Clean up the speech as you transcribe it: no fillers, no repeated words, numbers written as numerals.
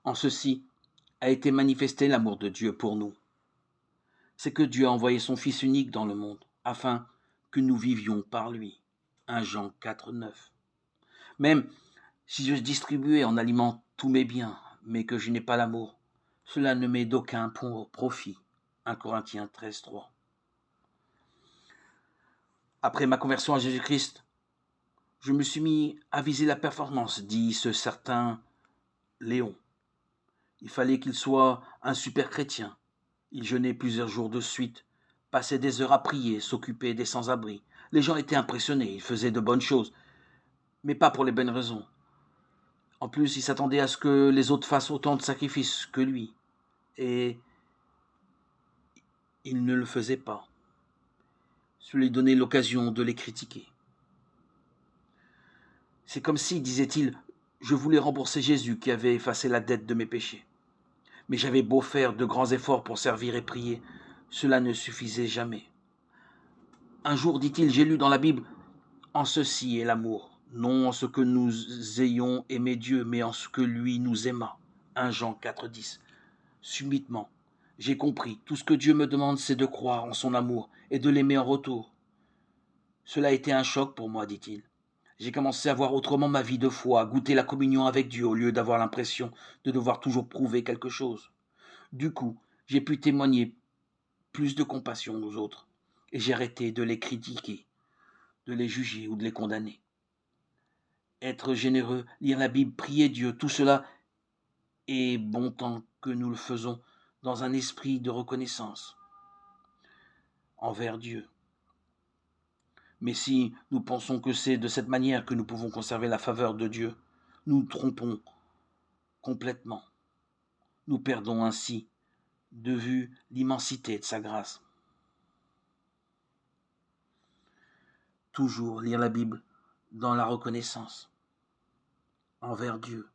En ceci a été manifesté l'amour de Dieu pour nous. C'est que Dieu a envoyé son Fils unique dans le monde, afin que nous vivions par lui. 1 Jean 4, 9. Même si je distribuais en aliment tous mes biens, mais que je n'ai pas l'amour, cela ne m'est d'aucun profit. 1 Corinthiens 13, 3. Après ma conversion à Jésus-Christ, je me suis mis à viser la performance, dit ce certain Léon. Il fallait qu'il soit un super chrétien. Il jeûnait plusieurs jours de suite, passait des heures à prier, s'occupait des sans-abri. Les gens étaient impressionnés, il faisait de bonnes choses, mais pas pour les bonnes raisons. En plus, il s'attendait à ce que les autres fassent autant de sacrifices que lui, et il ne le faisait pas. Cela lui donnait l'occasion de les critiquer. C'est comme si, disait-il, je voulais rembourser Jésus qui avait effacé la dette de mes péchés. Mais j'avais beau faire de grands efforts pour servir et prier, cela ne suffisait jamais. Un jour, dit-il, j'ai lu dans la Bible, en ceci est l'amour, non en ce que nous ayons aimé Dieu, mais en ce que lui nous aima. 1 Jean 4, 10. Subitement, j'ai compris, tout ce que Dieu me demande, c'est de croire en son amour et de l'aimer en retour. Cela a été un choc pour moi, dit-il. J'ai commencé à voir autrement ma vie de foi, à goûter la communion avec Dieu au lieu d'avoir l'impression de devoir toujours prouver quelque chose. Du coup, j'ai pu témoigner plus de compassion aux autres et j'ai arrêté de les critiquer, de les juger ou de les condamner. Être généreux, lire la Bible, prier Dieu, tout cela est bon tant que nous le faisons dans un esprit de reconnaissance envers Dieu. Mais si nous pensons que c'est de cette manière que nous pouvons conserver la faveur de Dieu, nous nous trompons complètement. Nous perdons ainsi de vue l'immensité de sa grâce. Toujours lire la Bible dans la reconnaissance envers Dieu.